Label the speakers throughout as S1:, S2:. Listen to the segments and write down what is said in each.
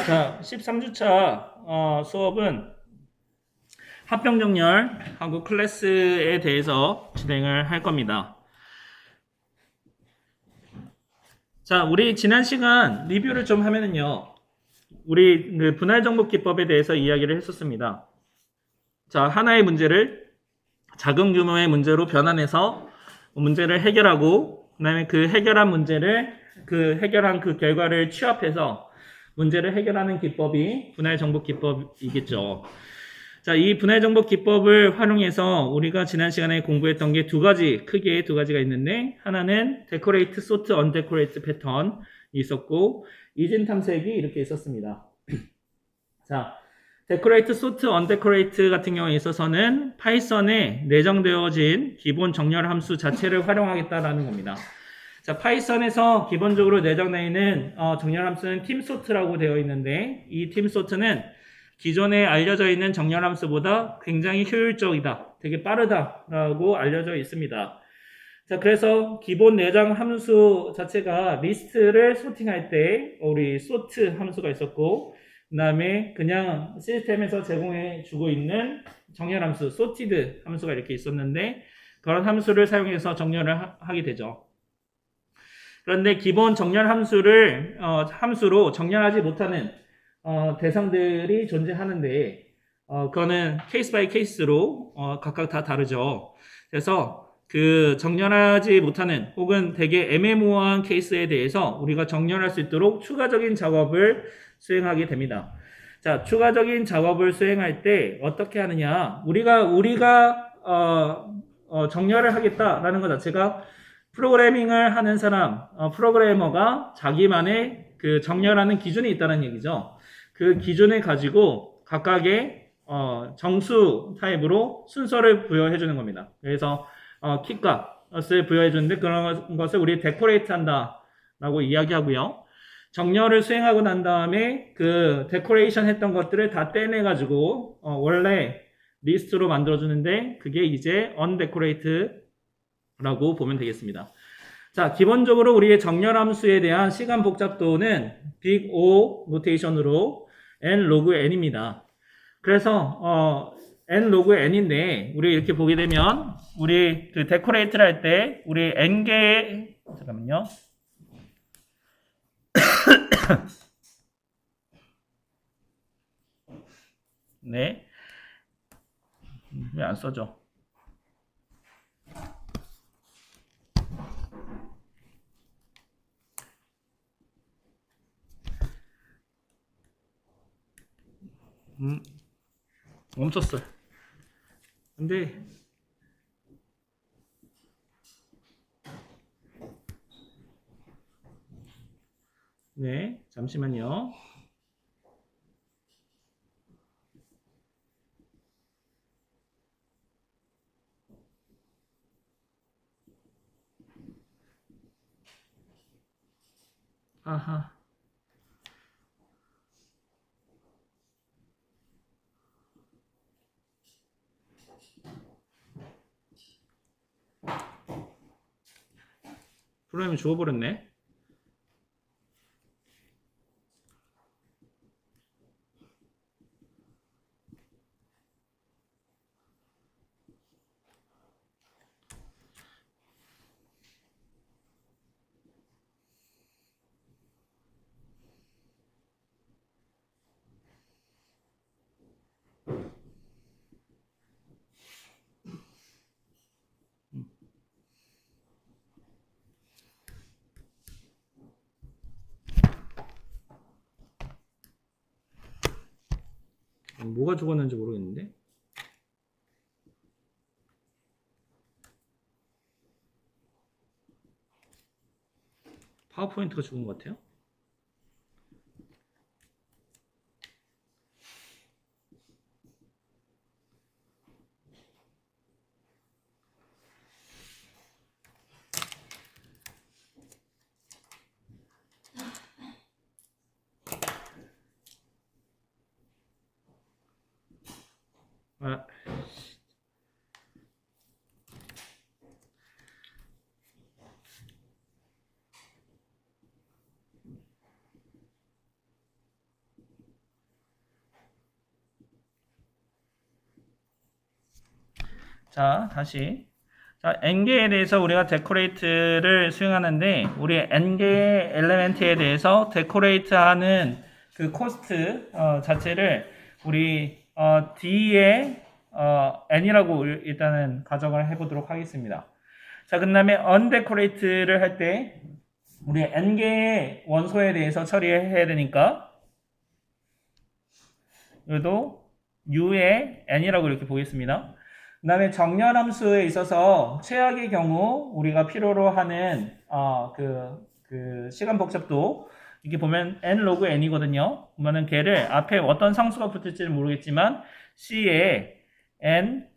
S1: 자, 13주차 수업은 합병정렬하고 클래스에 대해서 진행을 할 겁니다. 자, 우리 지난 시간 리뷰를 좀 하면은요, 우리 그 분할정복기법에 대해서 이야기를 했었습니다. 자, 하나의 문제를 작은 규모의 문제로 변환해서 문제를 해결하고, 그 다음에 그 해결한 문제를 해결한 그 결과를 취합해서 문제를 해결하는 기법이 분할정복기법이겠죠. 자, 이 분할정복기법을 활용해서 우리가 지난 시간에 공부했던 게 크게 두 가지가 있는데, 하나는 데코레이트, 소트, 언데코레이트 패턴이 있었고, 이진 탐색이 이렇게 있었습니다. 자, 데코레이트, 소트, 언데코레이트 같은 경우에 있어서는 파이썬에 내정되어진 기본 정렬 함수 자체를 활용하겠다라는 겁니다. 자, 파이썬에서 기본적으로 내정되어 있는 정렬 함수는 팀소트라고 되어 있는데, 이 팀소트는 기존에 알려져 있는 정렬 함수보다 굉장히 효율적이다, 되게 빠르다라고 알려져 있습니다. 자, 그래서 기본 내장 함수 자체가 리스트를 소팅할 때 우리 소트 함수가 있었고, 그 다음에 그냥 시스템에서 제공해 주고 있는 정렬 함수 소티드 함수가 이렇게 있었는데, 그런 함수를 사용해서 정렬을 하게 되죠. 그런데 기본 정렬 함수로 정렬하지 못하는 대상들이 존재하는데, 그거는 케이스 바이 케이스로 각각 다 다르죠. 그래서 그 정렬하지 못하는 혹은 되게 애매모호한 케이스에 대해서 우리가 정렬할 수 있도록 추가적인 작업을 수행하게 됩니다. 자, 추가적인 작업을 수행할 때 어떻게 하느냐? 우리가 정렬을 하겠다라는 것 자체가 프로그래밍을 하는 사람, 프로그래머가 자기만의 그 정렬하는 기준이 있다는 얘기죠. 그 기준을 가지고 각각의 정수 타입으로 순서를 부여해 주는 겁니다. 그래서 키값을 부여해 주는데, 그런 것을 우리 데코레이트 한다라고 이야기하고요. 정렬을 수행하고 난 다음에 그 데코레이션 했던 것들을 다 떼내 가지고 원래 리스트로 만들어 주는데, 그게 이제 언데코레이트 라고 보면 되겠습니다. 자, 기본적으로 우리의 정렬 함수에 대한 시간 복잡도는 빅 O 노테이션으로 n 로그 n입니다. 그래서 n 로그 n인데, 우리 이렇게 보게 되면 우리 그 데코레이트를 할 때 우리 n개의 잠깐만요. 네. 왜 안 써져? 멈췄어요. 근데 네, 잠시만요. 아하. 프로그램이 죽어버렸네. 뭐가 죽었는지 모르겠는데. 파워포인트가 죽은 것 같아요. 아, 자, 다시. 자, n개에 대해서 우리가 데코레이트를 수행하는데, 우리 n개의 엘리멘트에 대해서 데코레이트 하는 그 코스트, 자체를 우리, d의, n이라고 일단은 가정을 해보도록 하겠습니다. 자, 그 다음에 undecorate를 할 때, 우리 n개의 원소에 대해서 처리해야 되니까, 여기도 u의 n이라고 이렇게 보겠습니다. 그 다음에 정렬함수에 있어서 최악의 경우 우리가 필요로 하는 그 시간 복잡도 이렇게 보면 n 로그 n이거든요. 그러면은 걔를 앞에 어떤 상수가 붙을지는 모르겠지만 c에 n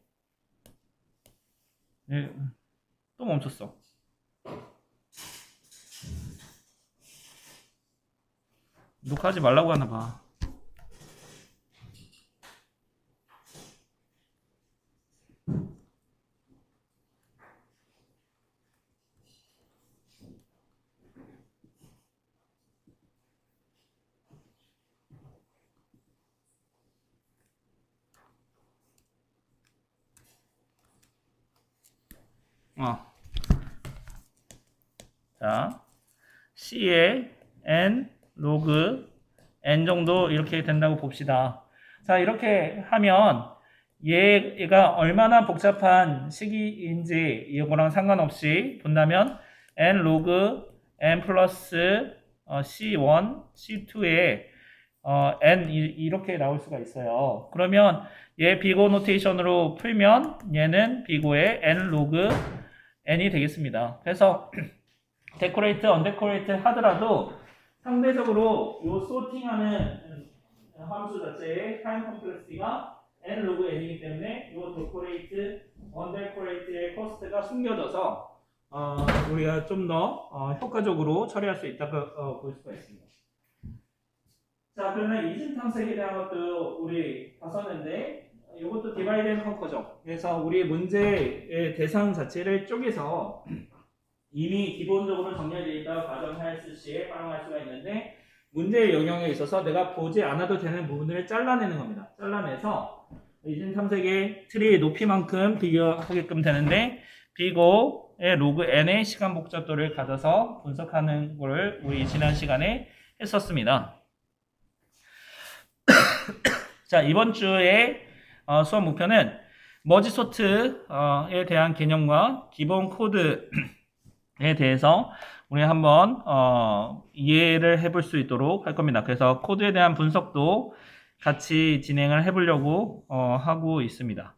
S1: 또 멈췄어. 녹화하지 말라고 하나 봐. 자, C에 N 로그 N 정도 이렇게 된다고 봅시다. 자, 이렇게 하면 얘가 얼마나 복잡한 식인지 이거랑 상관없이 본다면 N 로그 N 플러스 C1, C2에 N 이렇게 나올 수가 있어요. 그러면 얘 비고 노테이션으로 풀면 얘는 비고의 N 로그 N이 되겠습니다. 그래서 데코레이트, 언데코레이트 하더라도 상대적으로 요 소팅하는 함수 자체의 타임 컴플렉시티가 n 로그 n이기 때문에 요 데코레이트, 언데코레이트의 코스트가 숨겨져서 우리가 좀 더 효과적으로 처리할 수 있다고 볼 수가 있습니다. 자, 그러면 이중 탐색에 대한 것도 우리 봤었는데 이것도 디바이드 앤 컨커죠. 그래서 우리 문제의 대상 자체를 쪼개서 이미 기본적으로 정렬되어 있다고 가정할 시에 활용할 수가 있는데 문제의 영역에 있어서 내가 보지 않아도 되는 부분들을 잘라내는 겁니다. 잘라내서 이중 탐색의 트리의 높이만큼 비교하게끔 되는데 비고의 로그 n의 시간 복잡도를 가져서 분석하는 것을 우리 지난 시간에 했었습니다. 자, 이번 주에 수업 목표는 머지 소트에 대한 개념과 기본 코드에 대해서 우리 한번 이해를 해볼 수 있도록 할 겁니다. 그래서 코드에 대한 분석도 같이 진행을 해보려고 하고 있습니다.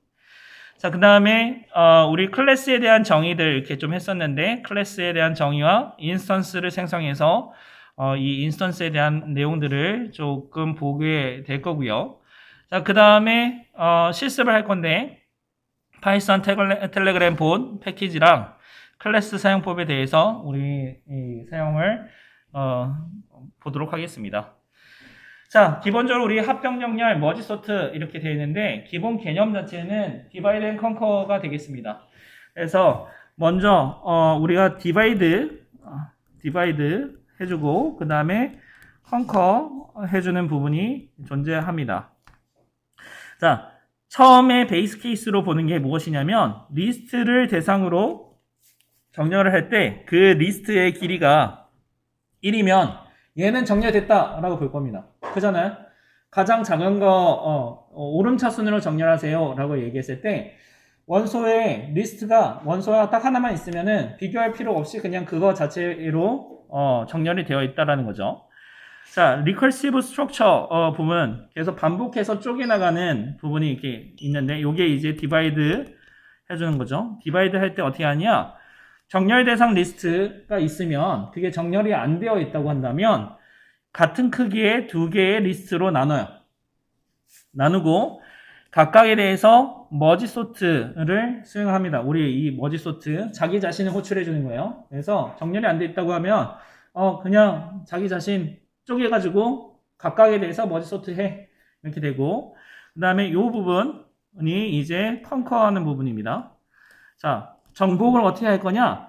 S1: 자, 그 다음에 우리 클래스에 대한 정의들 이렇게 좀 했었는데 클래스에 대한 정의와 인스턴스를 생성해서 이 인스턴스에 대한 내용들을 조금 보게 될 거고요. 자, 그 다음에 실습을 할 건데 파이썬 텔레그램 본 패키지랑 클래스 사용법에 대해서 우리 사용을 보도록 하겠습니다. 자, 기본적으로 우리 합병정렬, 머지 소트 이렇게 되어 있는데 기본 개념 자체는 디바이드 앤 컨커가 되겠습니다. 그래서 먼저 우리가 디바이드 해주고 그 다음에 컨커 해주는 부분이 존재합니다. 자, 처음에 베이스 케이스로 보는 게 무엇이냐면 리스트를 대상으로 정렬을 할 때 그 리스트의 길이가 1이면 얘는 정렬됐다라고 볼 겁니다. 그잖아요? 가장 작은 거 오름차순으로 정렬하세요 라고 얘기했을 때 원소의 리스트가 원소가 딱 하나만 있으면은 비교할 필요 없이 그냥 그거 자체로 정렬이 되어 있다라는 거죠. 자, 리커시브 스트럭처 부분 계속 반복해서 쪼개나가는 부분이 이렇게 있는데 요게 이제 디바이드 해주는 거죠. 디바이드 할 때 어떻게 하냐? 정렬 대상 리스트가 있으면 그게 정렬이 안 되어 있다고 한다면 같은 크기의 두 개의 리스트로 나눠요. 나누고 각각에 대해서 머지 소트를 수행합니다. 우리 이 머지 소트 자기 자신을 호출해 주는 거예요. 그래서 정렬이 안 돼 있다고 하면 그냥 자기 자신 쪼개가지고 각각에 대해서 머지 소트 해 이렇게 되고 그 다음에 이 부분이 이제 컨커하는 부분입니다. 자, 정복을 어떻게 할 거냐?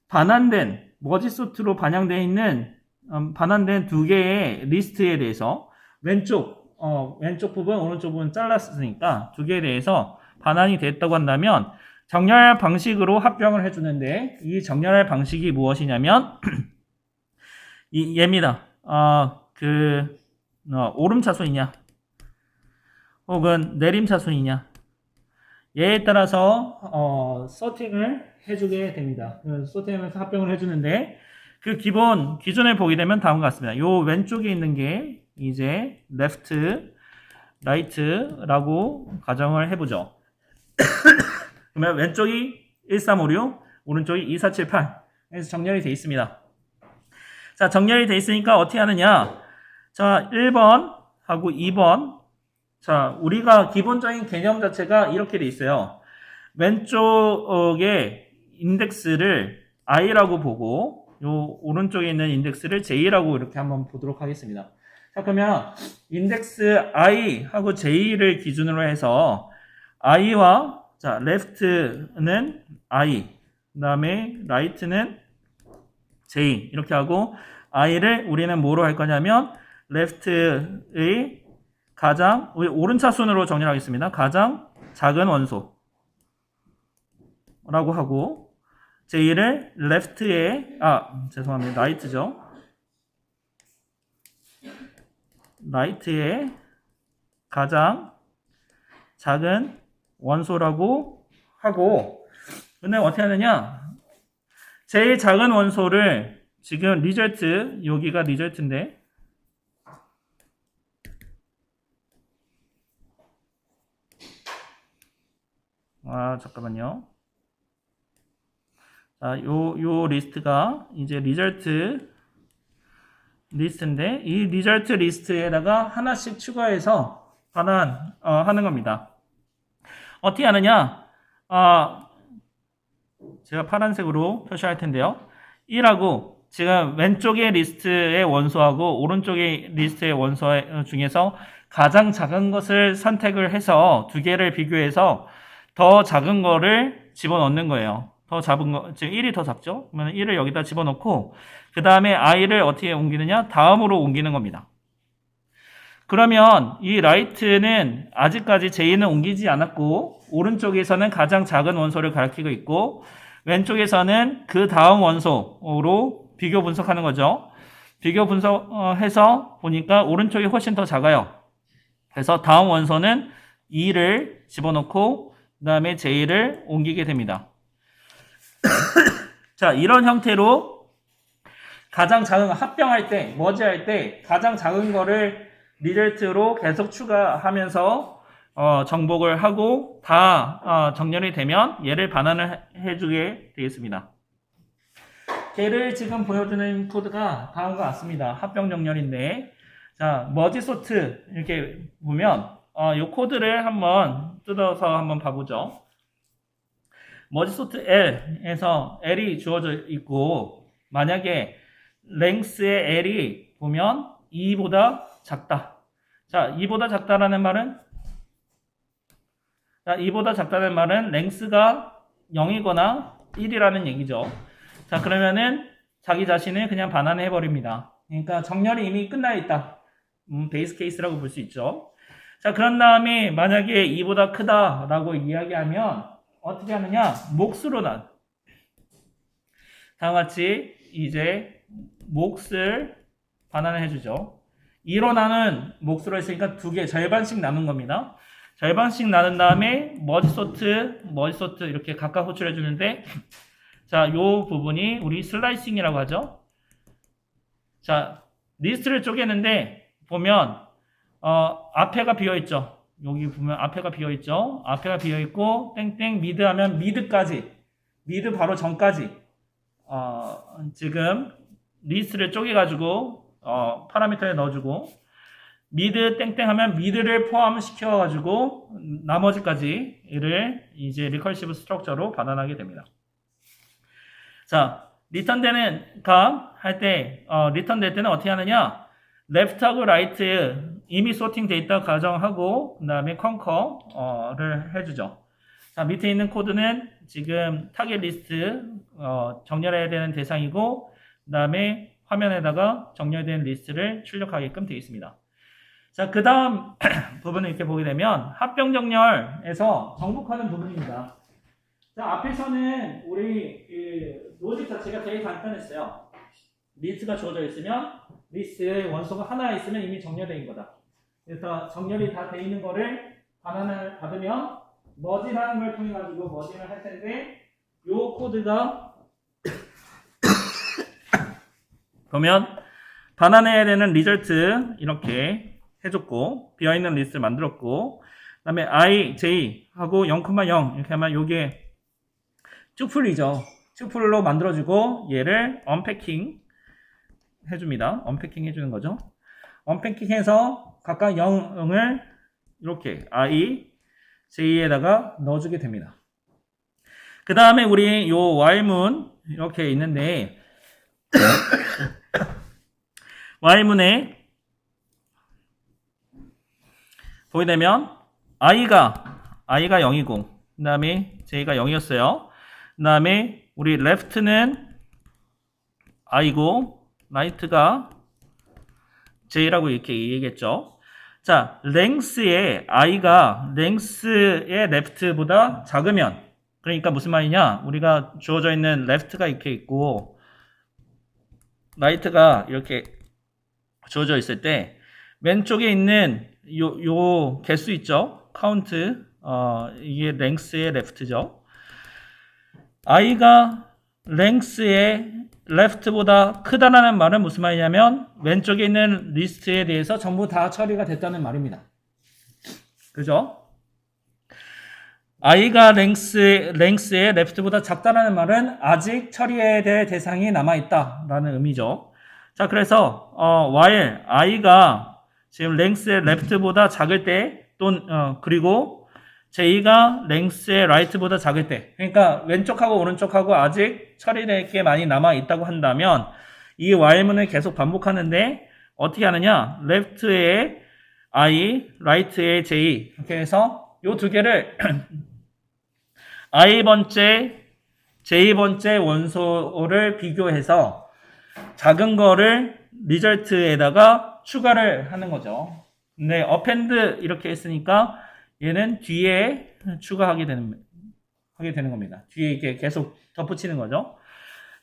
S1: 반환된 머지 소트로 반영되어 있는 반환된 두 개의 리스트에 대해서 왼쪽 부분, 오른쪽 부분 잘랐으니까 두 개에 대해서 반환이 됐다고 한다면 정렬 방식으로 합병을 해주는데 이 정렬 방식이 무엇이냐면 얘입니다. 오름차순이냐 혹은 내림차순이냐 얘에 따라서 서팅을 해주게 됩니다. 서팅을 합병을 해주는데 그 기본 기준을 보게 되면 다음과 같습니다. 요 왼쪽에 있는 게 이제 left, right라고 가정을 해보죠. 그러면 왼쪽이 1356, 오른쪽이 2478. 그래서 정렬이 되어 있습니다. 자, 정렬이 되어 있으니까 어떻게 하느냐? 자, 1번하고 2번. 자, 우리가 기본적인 개념 자체가 이렇게 되어 있어요. 왼쪽에 인덱스를 i라고 보고, 요 오른쪽에 있는 인덱스를 j라고 이렇게 한번 보도록 하겠습니다. 자, 그러면 인덱스 i하고 j를 기준으로 해서 i와 자, left는 i, 그 다음에 right는 j 이렇게 하고 i를 우리는 뭐로 할 거냐면 left의 가장 오른차순으로 정렬하겠습니다. 가장 작은 원소라고 하고 j를 left의 죄송합니다. right죠. right의 가장 작은 원소라고 하고 근데 어떻게 하느냐 제일 작은 원소를 지금 리절트 여기가 리절트인데 잠깐만요. 자, 요 리스트가 이제 리절트 리스트인데 이 리절트 리스트에다가 하나씩 추가해서 하는 겁니다. 어떻게 하느냐? 제가 파란색으로 표시할 텐데요. 1하고 지금 왼쪽의 리스트의 원소하고 오른쪽의 리스트의 원소 중에서 가장 작은 것을 선택을 해서 두 개를 비교해서 더 작은 거를 집어넣는 거예요. 더 작은 거, 지금 1이 더 작죠? 그러면 1을 여기다 집어넣고 그 다음에 i를 어떻게 옮기느냐? 다음으로 옮기는 겁니다. 그러면 이 right는 아직까지 j는 옮기지 않았고 오른쪽에서는 가장 작은 원소를 가리키고 있고 왼쪽에서는 그 다음 원소로 비교 분석하는 거죠. 비교 분석해서 보니까 오른쪽이 훨씬 더 작아요. 그래서 다음 원소는 2를 집어넣고 그 다음에 j를 옮기게 됩니다. 자, 이런 형태로 가장 작은 거 합병할 때, 머지할 때 가장 작은 거를 리절트로 계속 추가하면서 정복을 하고 다 정렬이 되면 얘를 반환을 해주게 되겠습니다. 걔를 지금 보여주는 코드가 다음과 같습니다. 합병 정렬인데 자 머지 소트 이렇게 보면 이 코드를 한번 뜯어서 한번 봐보죠. 머지 소트 L에서 L이 주어져 있고 만약에 length의 L이 보면 2보다 작다. 자, 2보다 작다라는 말은 length가 0이거나 1이라는 얘기죠. 자, 그러면은 자기 자신을 그냥 반환해 버립니다. 그러니까 정렬이 이미 끝나 있다. 베이스 케이스라고 볼 수 있죠. 자, 그런 다음에 만약에 2보다 크다라고 이야기하면 어떻게 하느냐? 몫으로 다음과 같이 이제 몫을 반환을 해주죠. 2로 나눈 몫으로 했으니까 두 개, 절반씩 나눈 겁니다. 절반씩 나눈 다음에 머지 소트 이렇게 각각 호출해 주는데 자, 요 부분이 우리 슬라이싱이라고 하죠. 자, 리스트를 쪼개는데 보면 앞에가 비어 있죠. 여기 보면 앞에가 비어 있죠. 앞에가 비어 있고 땡땡 미드 하면 미드까지 미드 바로 전까지 지금 리스트를 쪼개 가지고 파라미터에 넣어주고 미드 땡땡 하면 미드를 포함시켜 가지고 나머지까지를 이제 리커시브 스트럭처로 반환하게 됩니다. 자, 리턴되는 값 할 때 리턴 될 때는 어떻게 하느냐? left하고 right 이미 소팅 돼 있다 가정하고 그 다음에 conquer를 해주죠. 자, 밑에 있는 코드는 지금 타겟 리스트 정렬해야 되는 대상이고 그 다음에 화면에다가 정렬된 리스트를 출력하게끔 되어 있습니다. 자, 그 다음 부분을 이렇게 보게 되면 합병 정렬에서 정복하는 부분입니다. 자, 앞에서는 우리 그 로직 자체가 되게 간단했어요. 리스트가 주어져 있으면 리스트에 원소가 하나 있으면 이미 정렬된 거다. 그래서 정렬이 다 돼 있는 거를 바나나를 받으면 머지라는 걸 통해 가지고 머지를 할 텐데 요 코드가 그러면 바나나에 되는 리절트 이렇게 해줬고 비어있는 리스트를 만들었고 그 다음에 i, j 하고 0,0 이렇게 하면 요게 쭈플이죠. 쭈플로 만들어주고 얘를 언패킹 해줍니다. 언패킹 해주는 거죠. 언패킹 해서 각각 0을 이렇게 i, j에다가 넣어주게 됩니다. 그 다음에 우리 요 while문 이렇게 있는데 while문에 보게 되면 i가 0이고 그 다음에 j가 0이었어요. 그 다음에 우리 left는 i고 right가 j라고 이렇게 얘기했죠. 자, length의 i가 length의 left보다 작으면 그러니까 무슨 말이냐? 우리가 주어져 있는 left가 이렇게 있고 right가 이렇게 주어져 있을 때 왼쪽에 있는 요 개수 있죠? count 이게 length의 left죠. i가 length의 left보다 크다라는 말은 무슨 말이냐면 왼쪽에 있는 리스트에 대해서 전부 다 처리가 됐다는 말입니다. 그죠? i가 length의 left보다 작다라는 말은 아직 처리해야 될 대상이 남아있다라는 의미죠. 자, 그래서 while i가 지금 length의 left보다 작을 때 그리고 j가 length의 right보다 작을 때 그러니까 왼쪽하고 오른쪽하고 아직 처리될 게 많이 남아있다고 한다면 이 while문을 계속 반복하는데 어떻게 하느냐 left의 i, right의 j 이렇게 해서 이 두 개를 i번째, j번째 원소를 비교해서 작은 거를 리절트에다가 추가를 하는 거죠. 근데 append 이렇게 했으니까 얘는 뒤에 추가하게 되는 겁니다. 뒤에 이렇게 계속 덧붙이는 거죠.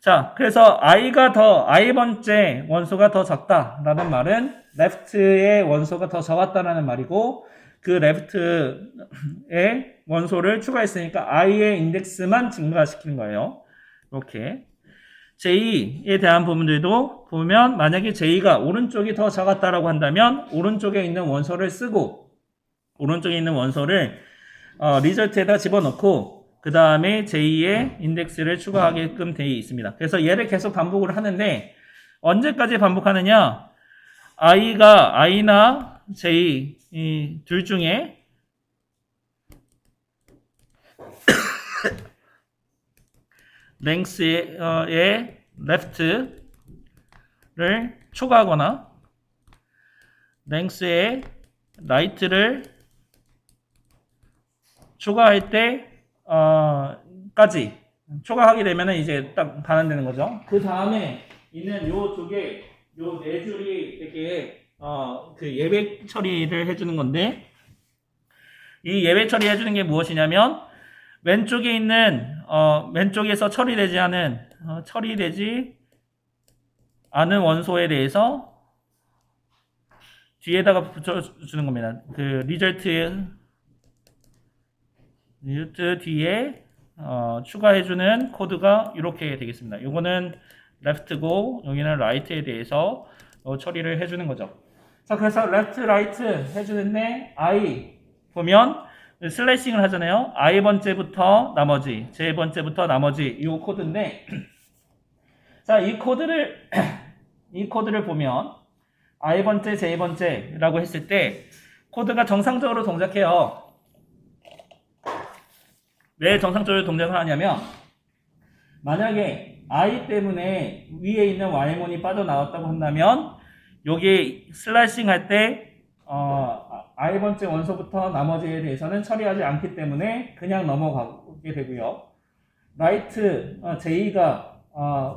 S1: 자, 그래서 i번째 원소가 더 작다라는 말은 left의 원소가 더 적었다라는 말이고 그 left의 원소를 추가했으니까 i의 인덱스만 증가시키는 거예요. 이렇게. j에 대한 부분들도 보면 만약에 j가 오른쪽이 더 작았다라고 한다면 오른쪽에 있는 원소를 쓰고 오른쪽에 있는 원소를 리절트에다 집어넣고 그 다음에 j의 인덱스를 추가하게끔 되어 있습니다. 그래서 얘를 계속 반복을 하는데 언제까지 반복하느냐 i나 j 이 둘 중에 length의 left를 추가하거나 length의 right를 추가할 때까지 추가하게 되면 이제 딱 반환되는 거죠. 그 다음에 있는 요 두 개, 요 네 줄이 이렇게 그 예외 처리를 해주는 건데 이 예외 처리 해주는 게 무엇이냐면 왼쪽에 있는 왼쪽에서 처리되지 않은 원소에 대해서 뒤에다가 붙여주는 겁니다. 그 리절트 뒤에 추가해주는 코드가 이렇게 되겠습니다. 요거는 left고 여기는 right에 대해서 처리를 해주는 거죠. 자, 그래서 left, right 해주는데 i 보면 슬래싱을 하잖아요. i번째부터 나머지, j번째부터 나머지 이 코드인데 자, 이 코드를 보면 i번째, j번째라고 했을 때 코드가 정상적으로 동작해요. 왜 정상적으로 동작을 하냐면 만약에 i 때문에 위에 있는 while문이 빠져나왔다고 한다면 여기 슬라이싱 할 때 i번째 원소부터 나머지에 대해서는 처리하지 않기 때문에 그냥 넘어가게 되고요. right, j가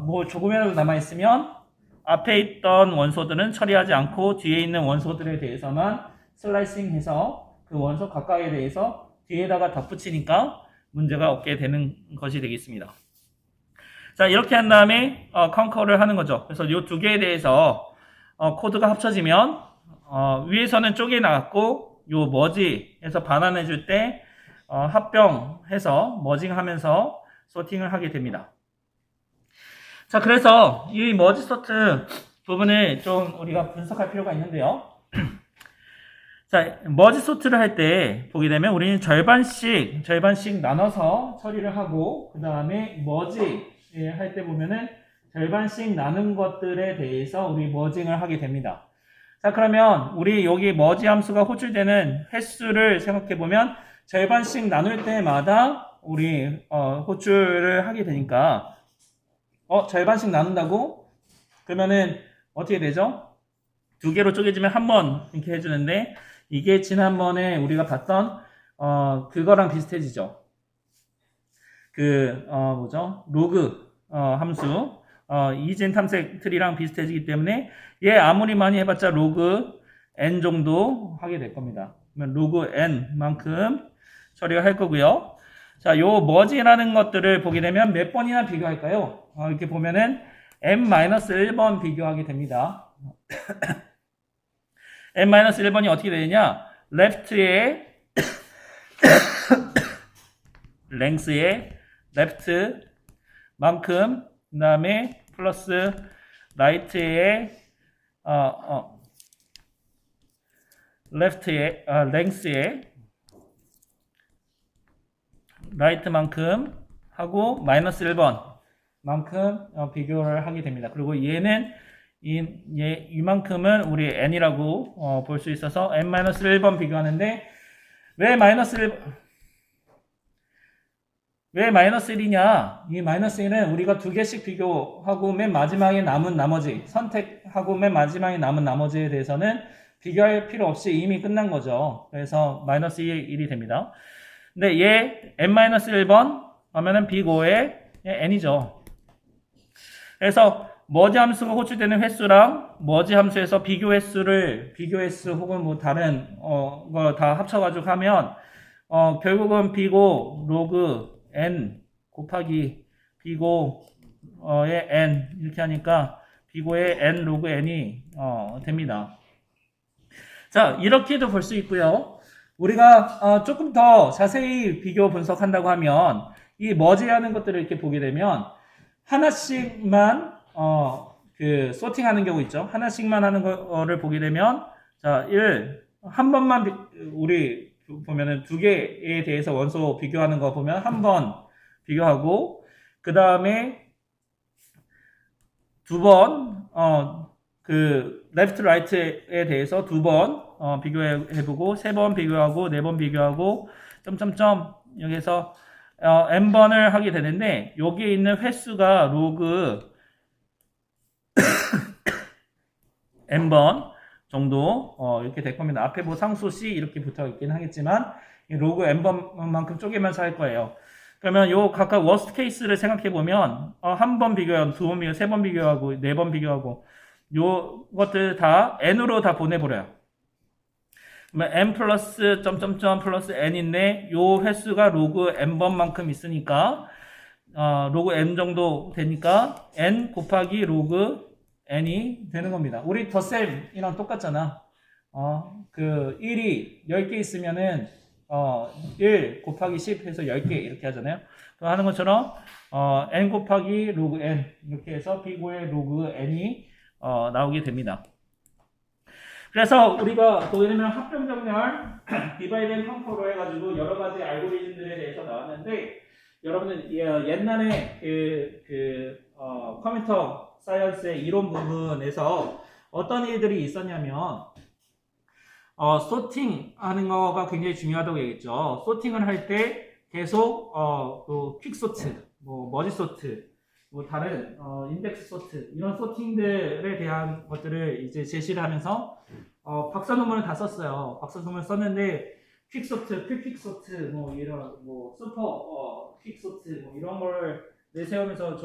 S1: 뭐 조금이라도 남아있으면 앞에 있던 원소들은 처리하지 않고 뒤에 있는 원소들에 대해서만 슬라이싱 해서 그 원소 각각에 대해서 뒤에다가 덧붙이니까 문제가 없게 되는 것이 되겠습니다. 자, 이렇게 한 다음에 컨커를 하는 거죠. 그래서 이 두 개에 대해서 코드가 합쳐지면 위에서는 쪼개나갔고 요 머지해서 반환해 줄 때 합병해서 머징하면서 소팅을 하게 됩니다. 자, 그래서 이 머지 소트 부분을 좀 우리가 분석할 필요가 있는데요. 자, 머지 소트를 할 때 보게 되면 우리는 절반씩 나눠서 처리를 하고 그 다음에 머지 할 때 보면은 절반씩 나눈 것들에 대해서 우리 머징을 하게 됩니다. 자, 그러면 우리 여기 머지 함수가 호출되는 횟수를 생각해 보면 절반씩 나눌 때마다 우리 호출을 하게 되니까 절반씩 나눈다고? 그러면은 어떻게 되죠? 두 개로 쪼개지면 한 번 이렇게 해주는데 이게 지난번에 우리가 봤던 그거랑 비슷해지죠. 뭐죠? 로그 함수 이젠 탐색 트리랑 비슷해지기 때문에 얘 아무리 많이 해봤자 로그 n 정도 하게 될 겁니다. 그러면 로그 n만큼 처리가 할 거고요. 자, 요 머지라는 것들을 보게 되면 몇 번이나 비교할까요? 이렇게 보면은 n-1번 비교하게 됩니다. n-1번이 어떻게 되느냐? left의 length의 left만큼 그 다음에 플러스 right의 left의 length의 right만큼 하고 마이너스 1번만큼 비교를 하게 됩니다. 그리고 얘는 이만큼은 우리 n이라고 볼 수 있어서 n-1번 비교하는데 왜 마이너스 1이냐? 이 마이너스 1은 우리가 두 개씩 비교하고 맨 마지막에 남은 나머지 선택하고 맨 마지막에 남은 나머지에 대해서는 비교할 필요 없이 이미 끝난 거죠. 그래서 마이너스 1이 됩니다. 근데 얘 n-1번 하면은 비고의 n이죠. 그래서 머지 함수가 호출되는 횟수랑 머지 함수에서 비교 횟수 혹은 뭐 다른 거 다 합쳐가지고 하면 결국은 비고 로그 n 곱하기 비고의 n 이렇게 하니까 비고의 n 로그 n이 됩니다. 자, 이렇게도 볼 수 있고요. 우리가 조금 더 자세히 비교 분석한다고 하면 이 머지하는 것들을 이렇게 보게 되면 하나씩만 소팅하는 경우 있죠. 하나씩만 하는 거를 보게 되면 자, 한 번만 우리 보면은 두 개에 대해서 원소 비교하는 거 보면 한 번 비교하고 그 다음에 두 번 레프트 라이트에 대해서 두 번 비교해보고 세 번 비교하고 네 번 비교하고 점점점 여기서 n번을 하게 되는데 여기에 있는 횟수가 로그 n번 정도 이렇게 될 겁니다. 앞에 뭐 상수 C 이렇게 붙어 있긴 하겠지만 로그 n번만큼 쪼개면서 할 거예요. 그러면 요 각각 워스트 케이스를 생각해 보면 한 번 비교하고 두 번 비교하고 세 번 비교하고 네 번 비교하고 요 것들 다 n으로 다 보내버려요. 그러면 n 플러스 점점점 플러스 n인데 요 횟수가 로그 n번만큼 있으니까 로그 n 정도 되니까 n 곱하기 로그 n이 되는 겁니다. 우리 덧셈이랑 똑같잖아. 1이 10개 있으면은 1 곱하기 10 해서 10개 이렇게 하잖아요. 그 하는 것처럼 n 곱하기 로그 n 이렇게 해서 비고의 로그 n이 나오게 됩니다. 그래서 우리가 보게 되면 합병정렬, 디바이드 앤 컨커로 해가지고 여러 가지 알고리즘들에 대해서 나왔는데 여러분들 옛날에 컴퓨터 사이언스의 이론 부분에서 어떤 일들이 있었냐면 소팅 하는 거가 굉장히 중요하다고 얘기했죠. 소팅을 할 때 계속 퀵 소트, 뭐 머지 소트, 뭐 다른 인덱스 소트 이런 소팅들에 대한 것들을 이제 제시를 하면서 박사 논문을 다 썼어요. 박사 논문을 썼는데 퀵 소트, 퀵 소트, 뭐 이런 뭐 슈퍼 퀵 소트 뭐 이런 걸 내세우면서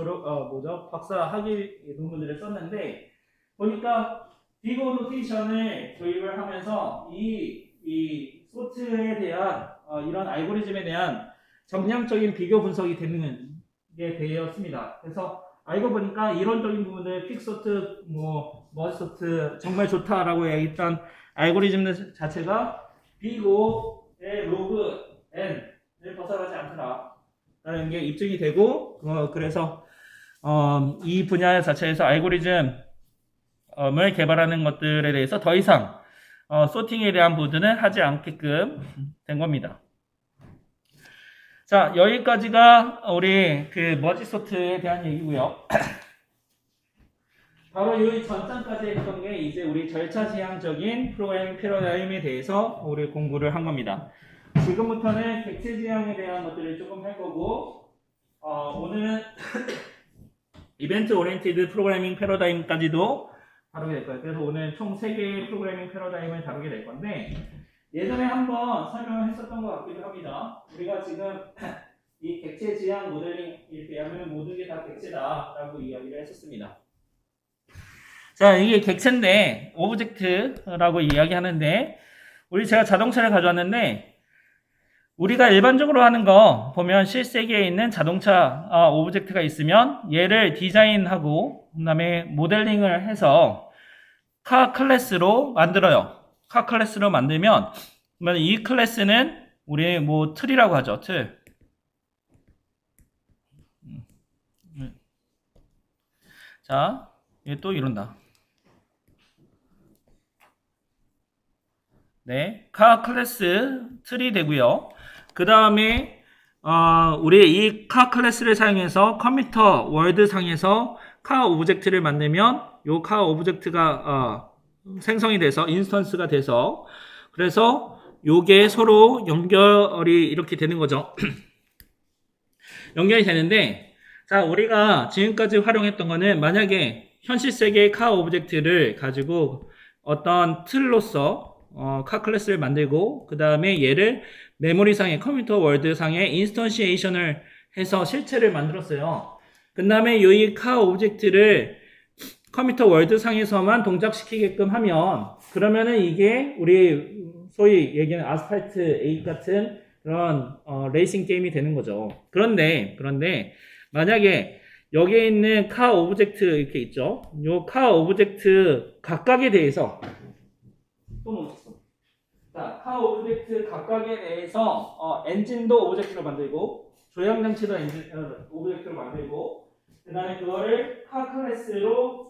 S1: 박사 학위 논문들을 썼는데 보니까 비고 노테이션을 도입을 하면서 이 소트에 대한 이런 알고리즘에 대한 정량적인 비교 분석이 되는 게 되었습니다. 그래서 알고 보니까 이론적인 부분들 퀵소트, 머지소트 정말 좋다라고 얘기했던 알고리즘 자체가 빅O의 로그 n을 벗어나지 않더라라는 게 입증이 되고, 그래서 이 분야 자체에서 알고리즘을 개발하는 것들에 대해서 더 이상 소팅에 대한 부분은 하지 않게끔 된 겁니다. 자, 여기까지가 우리 그 머지소트에 대한 얘기고요. 바로 이 전장까지 했던 게 이제 우리 절차 지향적인 프로그래밍 패러다임에 대해서 우리 공부를 한 겁니다. 지금부터는 객체 지향에 대한 것들을 조금 할 거고, 오늘은 이벤트 오리엔티드 프로그래밍 패러다임까지도 다루게 될 거예요. 그래서 오늘 총 3개의 프로그래밍 패러다임을 다루게 될 건데, 예전에 한번 설명을 했었던 것 같기도 합니다. 우리가 지금 이 객체 지향 모델링 이렇게 하면 모든 게 다 객체다라고 이야기를 했었습니다. 자, 이게 객체인데 오브젝트라고 이야기하는데, 제가 자동차를 가져왔는데, 우리가 일반적으로 하는 거 보면 실세계에 있는 자동차 오브젝트가 있으면 얘를 디자인하고 그다음에 모델링을 해서 카 클래스로 만들어요. 카 클래스로 만들면 그러면 이 클래스는 우리 틀이라고 하죠. 틀. 자, 얘 또 이런다. 네, 카 클래스 틀이 되고요. 그 다음에 우리 이 카 클래스를 사용해서 컴퓨터 월드 상에서 카 오브젝트를 만들면 요 카 오브젝트가 생성이 돼서 인스턴스가 돼서, 그래서 요게 서로 연결이 이렇게 되는 거죠. 연결이 되는데, 자, 우리가 지금까지 활용했던 거는 만약에 현실 세계의 카 오브젝트를 가지고 어떤 틀로서 카 클래스를 만들고 그 다음에 얘를 메모리상의 컴퓨터 월드상의 인스턴시에이션을 해서 실체를 만들었어요. 그 다음에 이 카 오브젝트를 컴퓨터 월드상에서만 동작시키게끔 하면, 그러면은 이게 우리 소위 얘기하는 아스팔트 8 같은 그런 레이싱 게임이 되는 거죠. 그런데 만약에 여기에 있는 카 오브젝트 이렇게 있죠. 요 카 오브젝트 각각에 대해서 또 멈췄어. 자, 카 오브젝트 각각에 대해서 엔진도 오브젝트로 만들고 조향장치도 오브젝트로 만들고, 그 다음에 그거를 카 클래스로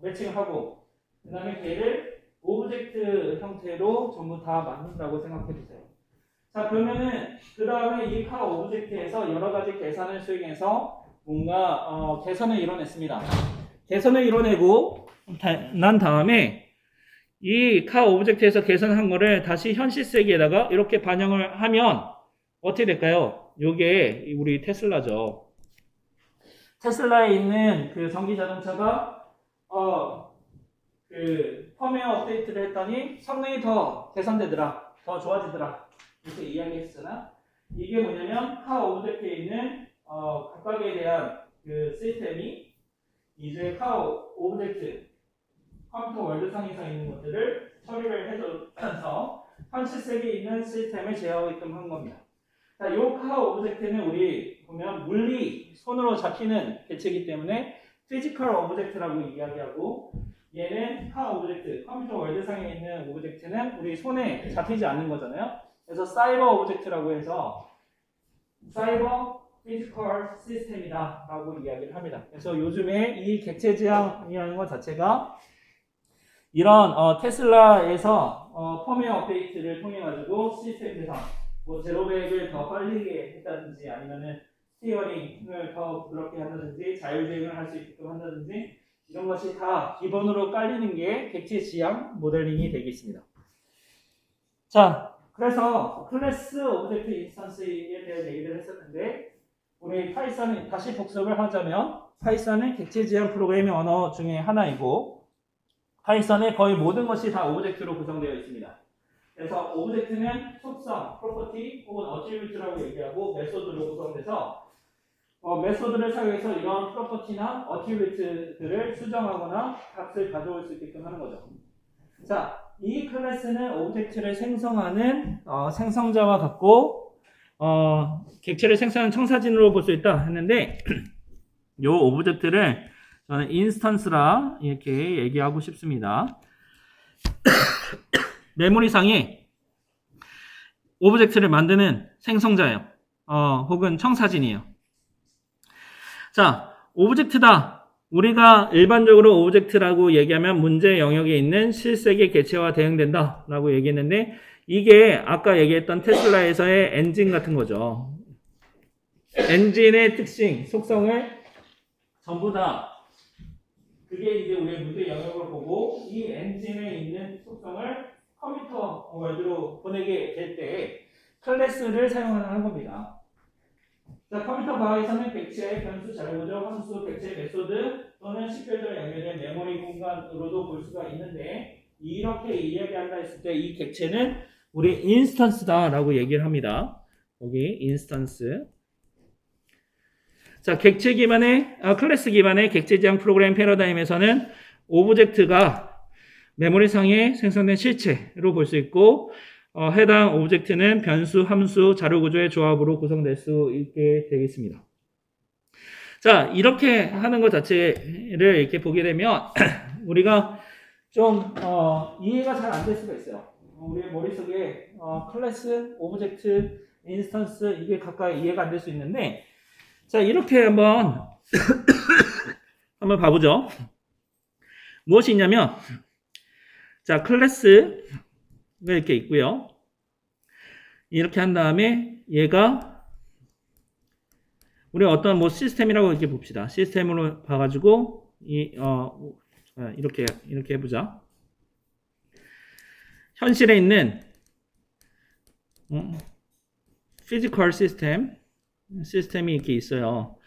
S1: 매칭을 하고, 그 다음에 걔를 오브젝트 형태로 전부 다 만든다고 생각해 주세요. 자, 그러면은 그 다음에 이 카 오브젝트에서 여러 가지 계산을 수행해서 뭔가 개선을 이뤄냈습니다. 개선을 이뤄내고 난 다음에 이 카 오브젝트에서 계산한 거를 다시 현실 세계에다가 이렇게 반영을 하면 어떻게 될까요? 요게 우리 테슬라죠. 테슬라에 있는 그 전기 자동차가 그 펌웨어 업데이트를 했더니 성능이 더 개선되더라, 더 좋아지더라, 이렇게 이야기했잖아. 이게 뭐냐면 카 오브젝트에 있는 각각에 대한 그 시스템이 이제 카 오브젝트 컴퓨터 월드상에서 있는 것들을 처리를 해줘서 현실 세계에 있는 시스템을 제어하게끔 한 겁니다. 자, 요 카 오브젝트는 우리 보면 물리 손으로 잡히는 개체이기 때문에 피지컬 오브젝트라고 이야기하고, 얘는 카 오브젝트 컴퓨터 월드상에 있는 오브젝트는 우리 손에 잡히지 않는 거잖아요. 그래서 사이버 오브젝트라고 해서 사이버 피지컬 시스템이다 라고 이야기를 합니다. 그래서 요즘에 이 객체 지향이라는 것 자체가 이런 테슬라에서 펌웨어 업데이트를 통해 가지고 시스템 개선, 제로백을 더 빨리게 했다든지 아니면은 스티어링을 더 부드럽게 한다든지 자율주행을 할 수 있게끔 한다든지, 이런 것이 다 기본으로 깔리는 게 객체 지향 모델링이 되겠습니다. 자, 그래서 클래스 오브젝트 인스턴스에 대한 얘기를 했었는데, 우리 파이썬은 다시 복습을 하자면 파이썬은 객체 지향 프로그래밍 언어 중에 하나이고, 파이썬의 거의 모든 것이 다 오브젝트로 구성되어 있습니다. 그래서 오브젝트는 속성, 프로퍼티 혹은 어트리뷰트라고 얘기하고 메소드로 구성돼서 메소드를 사용해서 이런 프로퍼티나 어트리뷰트들을 수정하거나 값을 가져올 수 있게끔 하는 거죠. 자, 이 클래스는 오브젝트를 생성하는 생성자와 같고, 객체를 생성하는 청사진으로 볼 수 있다 했는데 요 오브젝트를 저는 인스턴스라 이렇게 얘기하고 싶습니다. 메모리상에 오브젝트를 만드는 생성자예요. 혹은 청사진이에요. 자, 오브젝트다. 우리가 일반적으로 오브젝트라고 얘기하면 문제 영역에 있는 실색의 객체와 대응된다 라고 얘기했는데 이게 아까 얘기했던 테슬라에서의 엔진 같은 거죠. 엔진의 특징, 속성을 전부 다 그게 이제 우리의 문제 영역을 보고 이 엔진에 있는 속성을 컴퓨터 월드로 보내게 될 때 클래스를 사용하는 겁니다. 자, 컴퓨터 과학에서는 객체, 변수, 자료구조, 함수, 객체, 메소드 또는 식별도와 연결된 메모리 공간으로도 볼 수가 있는데 이렇게 이야기한다 했을 때 이 객체는 우리 인스턴스다 라고 얘기를 합니다. 여기 인스턴스. 자, 객체 기반의 클래스 기반의 객체 지향 프로그램 패러다임에서는 오브젝트가 메모리상에 생성된 실체로 볼 수 있고 해당 오브젝트는 변수, 함수, 자료 구조의 조합으로 구성될 수 있게 되겠습니다. 자, 이렇게 하는 것 자체를 이렇게 보게 되면 우리가 좀 이해가 잘 안 될 수가 있어요. 우리의 머릿속에 클래스, 오브젝트, 인스턴스 이게 각각 이해가 안 될 수 있는데 자, 이렇게 한번 봐보죠. 무엇이 있냐면 자, 클래스가 이렇게 있고요. 이렇게 한 다음에 얘가 우리 어떤 뭐 시스템이라고 이렇게 봅시다. 시스템으로 봐가지고 이렇게 해보자. 현실에 있는 피지컬 시스템이 이렇게 있어요.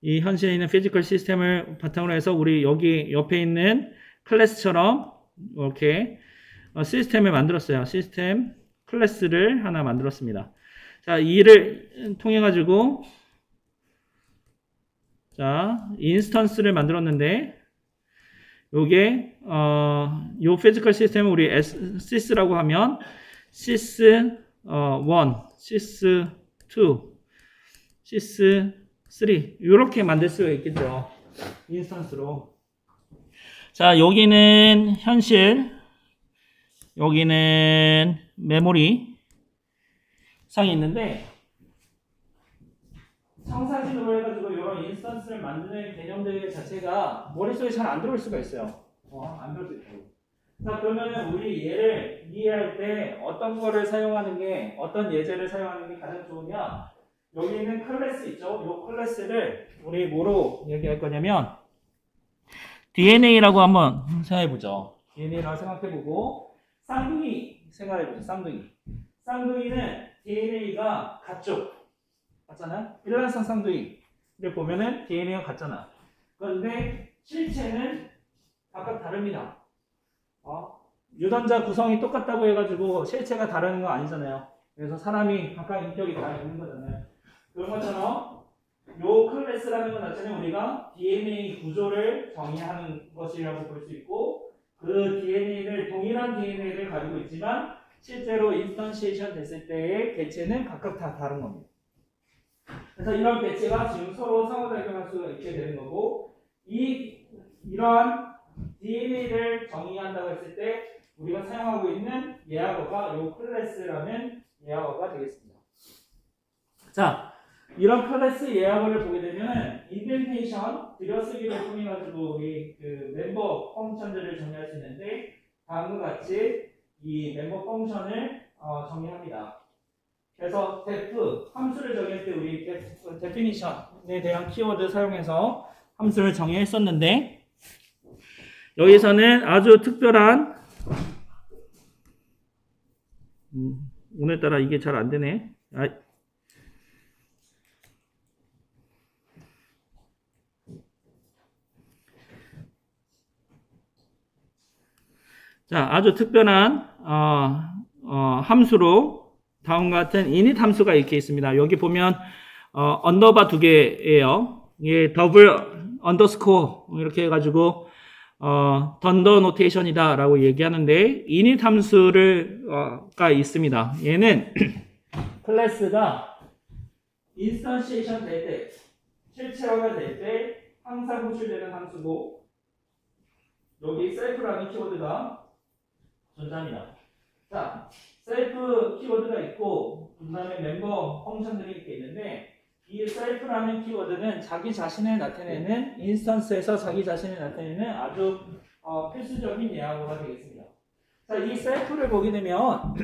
S1: 이 현실에 있는 피지컬 시스템을 바탕으로 해서 우리 여기 옆에 있는 클래스처럼 이렇게 시스템을 만들었어요. 시스템 클래스를 하나 만들었습니다. 자, 이를 통해 가지고 자, 인스턴스를 만들었는데 요게 요 피지컬 시스템을 우리 sys라고 하면 sys 1, sys 2, sys 3 이렇게 만들 수가 있겠죠. 인스턴스로. 자, 여기는 현실, 여기는 메모리 상이 있는데 청사진으로 해가지고 이런 인스턴스를 만드는 개념들 자체가 머릿속에 잘 안 들어올 수가 있어요. 안 들어올 수 있고. 자, 그러면은 우리 얘를 이해할 때 어떤 거를 사용하는 게, 어떤 예제를 사용하는 게 가장 좋으냐? 여기 있는 클래스 있죠? 이 클래스를 우리 뭐로 얘기할 거냐면 DNA라고 한번 생각해보죠. DNA라고 생각해보고 쌍둥이 생각해보죠. 쌍둥이는 DNA가 같잖아요? 일란성 쌍둥이를 보면은 DNA가 같잖아. 그런데 실체는 각각 다릅니다. 유전자 구성이 똑같다고 해가지고 실체가 다른 거 아니잖아요. 그래서 사람이 각각 인격이 다 있는 거잖아요. 그런 것처럼 요 클래스라는 것 자체는 우리가 DNA 구조를 정의하는 것이라고 볼 수 있고 그 DNA를 동일한 DNA를 가지고 있지만 실제로 인스턴시에이션 됐을 때의 객체는 각각 다 다른 겁니다. 그래서 이런 객체가 지금 서로 상호작용할 수가 있게 되는 거고 이러한 DNA를 정의한다고 했을 때 우리가 사용하고 있는 예하어가 요 클래스라는 예하어가 되겠습니다. 자, 이런 클래스 예하어를 보게 되면 인덴테이션 들여쓰기를 통해 가지고 우리 그 멤버 펑션들을 정의할 수 있는데 다음과 같이 이 멤버 펑션을 정의합니다. 그래서 def 함수를 정의할 때 우리 definition에 대한 키워드 사용해서 함수를 정의했었는데 여기서는 아주 특별한 오늘따라 이게 잘 안 되네. 자, 아주 특별한 함수로 다음과 같은 init 함수가 이렇게 있습니다. 여기 보면 언더바 두 개예요. 이게 더블 언더스코어 이렇게 해가지고 던더 노테이션이다 라고 얘기하는데 init 함수가 있습니다. 얘는 클래스가 인스턴시에이션 될 때, 실체화가 될 때 항상 호출되는 함수고 여기 셀프라는 키워드가 존재합니다. 자, 셀프 키워드가 있고 그 다음에 멤버 펑션들이 이렇게 있는데 이 셀프라는 키워드는 자기 자신을 나타내는 인스턴스에서 자기 자신을 나타내는 아주 필수적인 예화가 되겠습니다. 자, 이 셀프를 보게 되면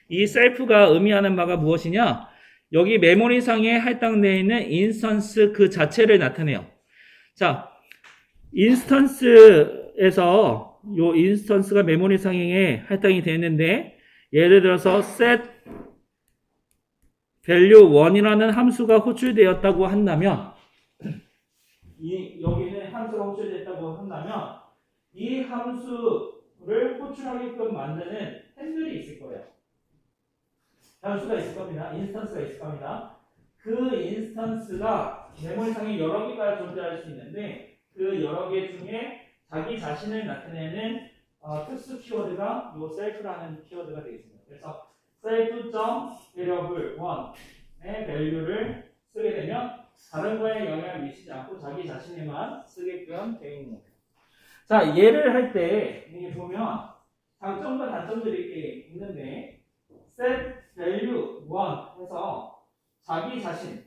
S1: 이 셀프가 의미하는 바가 무엇이냐? 여기 메모리상에 할당되어 있는 인스턴스 그 자체를 나타내요. 자, 인스턴스에서 요 인스턴스가 메모리상에 할당이 되어 있는데 예를 들어서 set value 1이라는 함수가 호출되었다고 한다면 여기는 함수가 호출됐다고 한다면 이 함수를 호출하게끔 만드는 핸들이 있을 거예요. 변수가 있을 겁니다. 인스턴스가 있을 겁니다. 그 인스턴스가 메모리상에 여러 개가 존재할 수 있는데 그 여러 개 중에 자기 자신을 나타내는 특수 키워드가 이 self라는 키워드가 되겠습니다. 그래서 self.variable 1의 value를 쓰게 되면 다른 거에 영향을 미치지 않고 자기 자신에만 쓰게끔 되어 있는 거예요. 자, 예를 할 때 이게 보면 장점과 단점들이 이렇게 있는데 set value 1 해서 자기 자신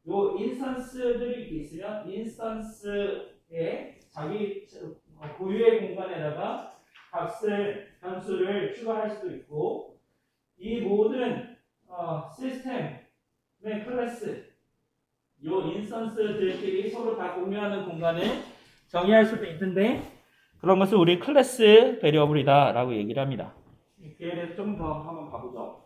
S1: 요 인스턴스들이 이렇게 있으면 인스턴스에 자기 고유의 공간에다가 변수를 추가할 수도 있고 이 모든 시스템의 클래스 요 인스턴스들끼리 서로 다 공유하는 공간을 정의할 수도 있는데 그런 것을 우리 클래스 베리어블이다 라고 얘기를 합니다. 이에 대해서 좀 더 한번 봐보죠.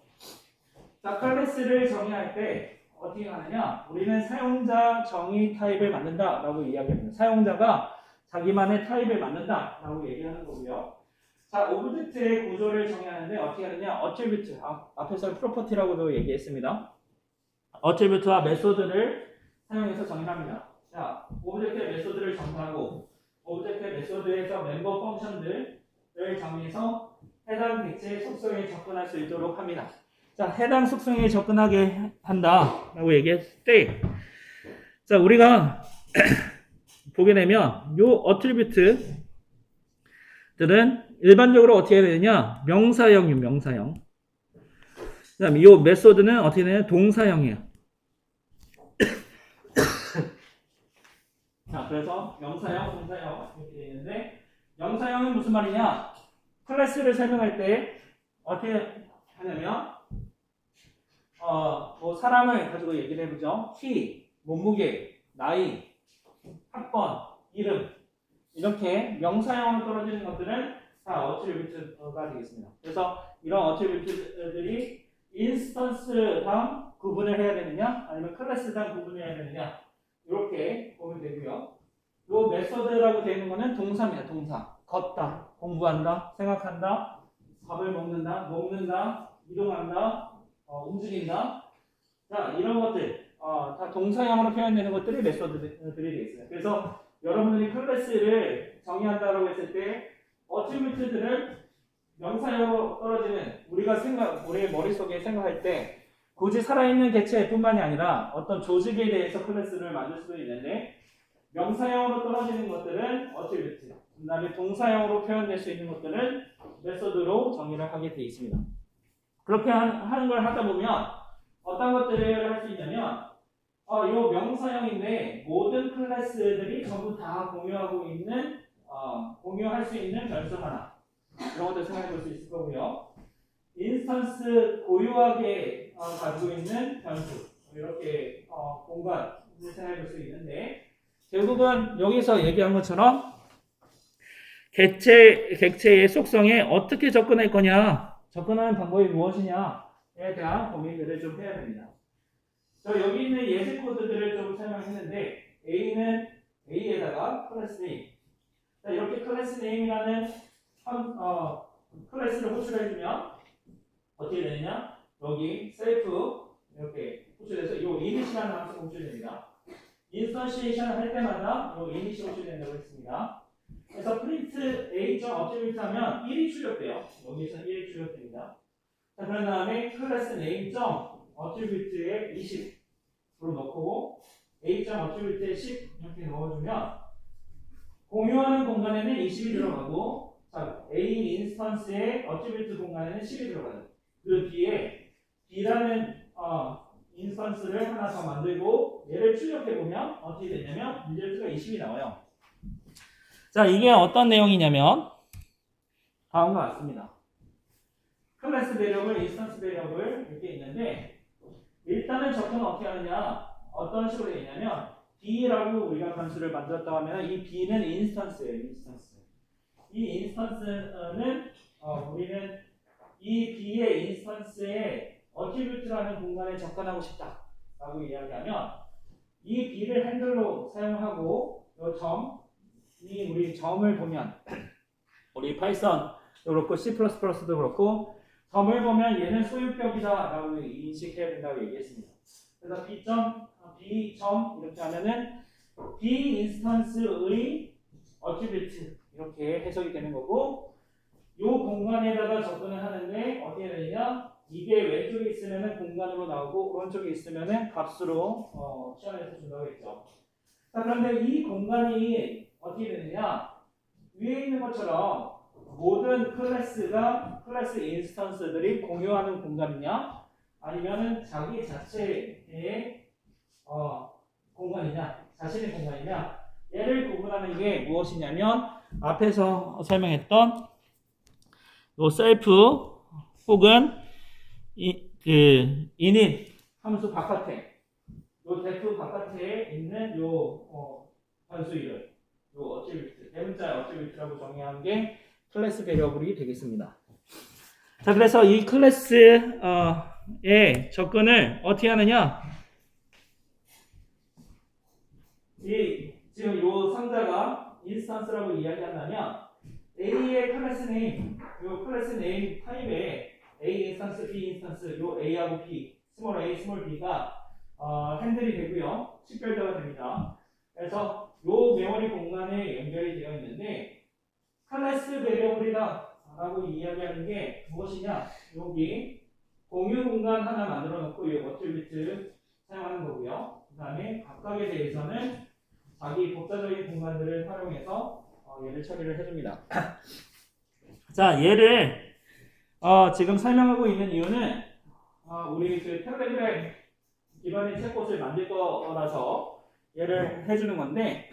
S1: 자, 클래스를 정의할 때 어떻게 하느냐? 우리는 사용자 정의 타입을 만든다 라고 이야기합니다. 사용자가 자기만의 타입을 만든다 라고 얘기하는 거고요. 자, 오브젝트의 구조를 정의하는데 어떻게 하느냐? 어트리뷰트, 앞에서 프로퍼티라고도 얘기했습니다. 어트리뷰트와 메소드를 사용해서 정의합니다. 자, 오브젝트의 메소드를 정의하고 오브젝트의 메소드에서 멤버 펑션들을 정의해서 해당 객체의 속성에 접근할 수 있도록 합니다. 자, 해당 속성에 접근하게 한다 라고 얘기했을 때 자, 우리가 보게 되면 요 어트리뷰트들은 일반적으로 어떻게 해야 되느냐? 명사형이요, 명사형. 그 다음에 요 메소드는 어떻게 되느냐? 동사형이에요. 자, 그래서 명사형, 동사형 이렇게 되어 있는데 명사형은 무슨 말이냐? 클래스를 설명할 때 어떻게 하냐면 뭐 사람을 가지고 얘기를 해보죠. 키, 몸무게, 나이, 학번, 이름 이렇게 명사형으로 떨어지는 것들은 다 어트리뷰트가 되겠습니다. 그래서 이런 어트리뷰트들이 인스턴스당 구분을 해야 되느냐 아니면 클래스당 구분을 해야 되느냐 이렇게 보면 되고요. 이 메소드라고 되어 있는 거는 동사입니다. 동사. 걷다, 공부한다, 생각한다, 밥을 먹는다, 이동한다, 움직인다. 자, 이런 것들 다 동사형으로 표현되는 것들이 메소드들이 되겠습니다. 그래서 여러분들이 클래스를 정의한다고 했을 때 어트리뷰트들을 명사형으로 떨어지는 우리 머릿속에 생각할 때 굳이 살아있는 개체뿐만이 아니라 어떤 조직에 대해서 클래스를 만들 수도 있는데 명사형으로 떨어지는 것들은 어트리뷰트, 그 다음에 동사형으로 표현될 수 있는 것들은 메소드로 정의를 하게 되어 있습니다. 그렇게 하는 걸 하다 보면 어떤 것들을 할 수 있냐면 이 명사형인데 모든 클래스들이 전부 다 공유하고 있는 공유할 수 있는 변수 하나 이런 것들 생각해 볼 수 있을 거고요. 인스턴스 고유하게 가지고 있는 변수 이렇게 공간을 생각해 볼 수 있는데 결국은 여기서 얘기한 것처럼 객체의 속성에 어떻게 접근할 거냐, 접근하는 방법이 무엇이냐에 대한 고민들을 좀 해야 됩니다. 여기 있는 예제 코드들을 좀 설명했는데 A는 A에다가 클래스 네임. 자, 이렇게 클래스 네임이라는 클래스를 호출해주면 어떻게 되느냐? 여기 셀프 이렇게 호출해서 이 이니시라는 함수가 호출됩니다. 인스턴시에이션 할 때마다 이 이니시 호출된다고 했습니다. 그래서 프린트 A.attribute 하면 1이 출력돼요. 여기서 1이 출력됩니다. 자, 그런 다음에 클래스 네임. 어트리뷰트에 20으로 넣고 A점 어트리뷰트에 10 이렇게 넣어주면 공유하는 공간에는 20이 들어가고 자, A 인스턴스의 어트리뷰트 공간에는 10이 들어가요. 그 뒤에 B라는 인스턴스를 하나 더 만들고 얘를 출력해보면 어떻게 되냐면 리절트가 20이 나와요. 자, 이게 어떤 내용이냐면 다음과 같습니다. 클래스 베리어블, 인스턴스 베리어블 이렇게 있는데 일단은 접근은 어떻게 하느냐 어떤 식으로 되어 있냐면 B라고 우리가 관수를 만들었다고 하면 이 B는 인스턴스예요. 인스턴스. 이 인스턴스는 우리는 이 B의 인스턴스에 어트리뷰트라는 공간에 접근하고 싶다라고 이야기하면 이 B를 핸들로 사용하고 이 점이 우리 점을 보면 우리 파이썬도 그렇고 C++도 그렇고 점을 보면 얘는 소유격이다라고 인식해야 된다고 얘기했습니다. 그래서 B점 이렇게 하면은 B 인스턴스의 어트리뷰트 이렇게 해석이 되는 거고 이 공간에다가 접근을 하는데 어떻게 되느냐 이게 왼쪽에 있으면은 공간으로 나오고 오른쪽에 있으면은 값으로 치환해서 준다고 했죠. 자, 그런데 이 공간이 어떻게 되느냐 위에 있는 것처럼 모든 클래스 인스턴스들이 공유하는 공간이냐 아니면은 자기 자체의 공간이냐 자신의 공간이냐 얘를 구분하는 게 무엇이냐면 앞에서 설명했던 요 셀프 혹은 init 함수 바깥에 요 def 바깥에 있는 요 변수 이름 요 어트리뷰트 대문자 어트리뷰트라고 정의한 게 클래스 베리어블이 되겠습니다. 자, 그래서 이 클래스의 접근을 어떻게 하느냐? 지금 이 상자가 인스턴스라고 이야기한다면 A의 클래스 네임, 이 클래스 네임 타입에 A 인스턴스, B 인스턴스, 요 A하고 B, 스몰 A, 스몰 B가 핸들이 되고요, 식별자가 됩니다. 그래서 요 메모리 공간에 연결이 되어 있는데 클래스 베리어블이다 라고 이야기하는 게 무엇이냐? 여기 공유 공간 하나 만들어 놓고 이 어트리뷰트 사용하는 거고요. 그 다음에 각각에 대해서는 자기 독자적인 공간들을 활용해서 얘를 처리를 해줍니다. 자, 얘를 지금 설명하고 있는 이유는 우리 그 텔레그램 기반의 챗봇을 만들 거라서 얘를 해주는 건데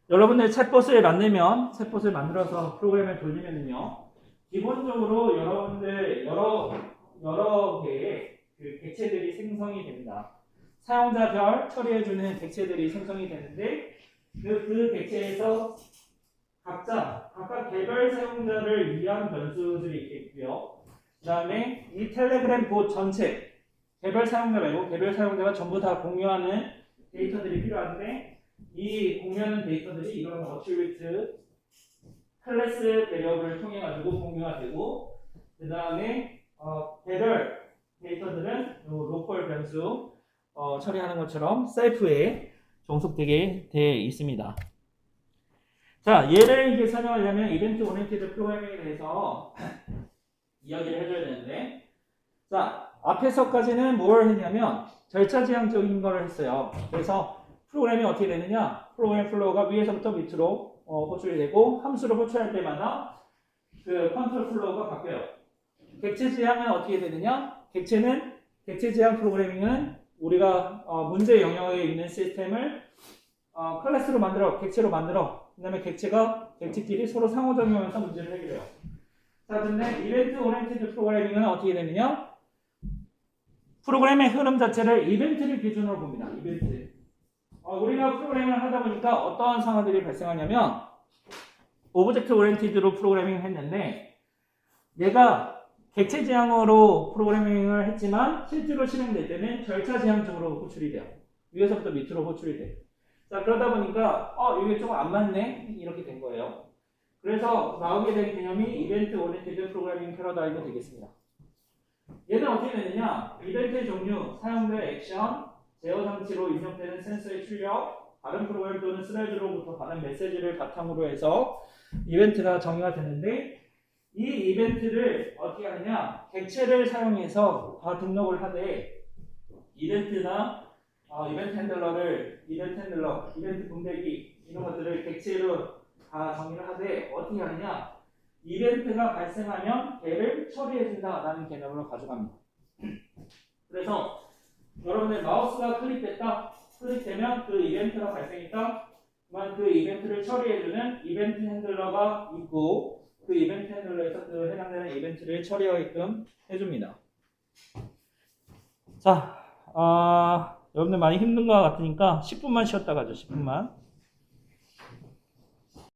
S1: 여러분들 챗봇을 만들어서 프로그램을 돌리면요 기본적으로 여러분들 여러 개의 그 객체들이 생성이 됩니다. 사용자별 처리해주는 객체들이 생성이 되는데 그 객체에서 각각 개별 사용자를 위한 변수들이 있겠고요. 그 다음에 이 텔레그램 봇 전체 개별 사용자 말고 개별 사용자가 전부 다 공유하는 데이터들이 필요한데 이 공유하는 데이터들이 이런 어트리뷰트 클래스 베리어블을 통해 가지고 공유가 되고 그 다음에 개별 데이터들은 로컬 변수 처리하는 것처럼 셀프에 종속되게 되어 있습니다. 자, 얘를 이제 설명하려면 이벤트 오리엔티드 프로그래밍에 대해서 이야기를 해줘야 되는데 자, 앞에서까지는 뭘 했냐면 절차지향적인 걸 했어요. 그래서 프로그램이 어떻게 되느냐 프로그램 플로우가 위에서부터 밑으로 호출이 되고 함수를 호출할 때마다 그 컨트롤 플로우가 바뀌어요. 객체 지향은 어떻게 되느냐 객체 지향 프로그래밍은 우리가 문제 영역에 있는 시스템을 클래스로 만들어 객체로 만들어 그 다음에 객체끼리 서로 상호작용하면서 문제를 해결해요. 자, 근데 이벤트 오리엔티드 프로그래밍은 어떻게 되느냐 프로그램의 흐름 자체를 이벤트를 기준으로 봅니다. 이벤트. 우리가 프로그래밍을 하다 보니까 어떠한 상황들이 발생하냐면 오브젝트 오리엔티드로 프로그래밍을 했는데 얘가 객체 지향으로 프로그래밍을 했지만 실제로 실행될 때는 절차 지향적으로 호출이 돼요. 위에서부터 밑으로 호출이 돼요. 자, 그러다 보니까 이게 조금 안 맞네 이렇게 된 거예요. 그래서 나오게 된 개념이 이벤트 오리엔티드 프로그래밍 패러다임이 되겠습니다. 얘는 어떻게 되느냐 이벤트의 종류, 사용자의 액션, 제어 장치로 입력되는 센서의 출력, 다른 프로그램 또는 스레드로부터 받은 메시지를 바탕으로 해서 이벤트가 정의가 되는데 이 이벤트를 어떻게 하느냐? 객체를 사용해서 다 등록을 하되 이벤트나 이벤트 핸들러, 이벤트 분배기 이런 것들을 객체로 다 정의를 하되 어떻게 하느냐? 이벤트가 발생하면 걔를 처리해준다라는 개념으로 가져갑니다. 그래서 여러분들 마우스가 클릭되면 그 이벤트가 발생했다. 그러면 그 이벤트를 처리해주는 이벤트 핸들러가 있고 그 이벤트 핸들러에서 그 해당되는 이벤트를 처리하게끔 해줍니다. 자, 여러분들 많이 힘든 것 같으니까 10분만 쉬었다 가죠. 10분만.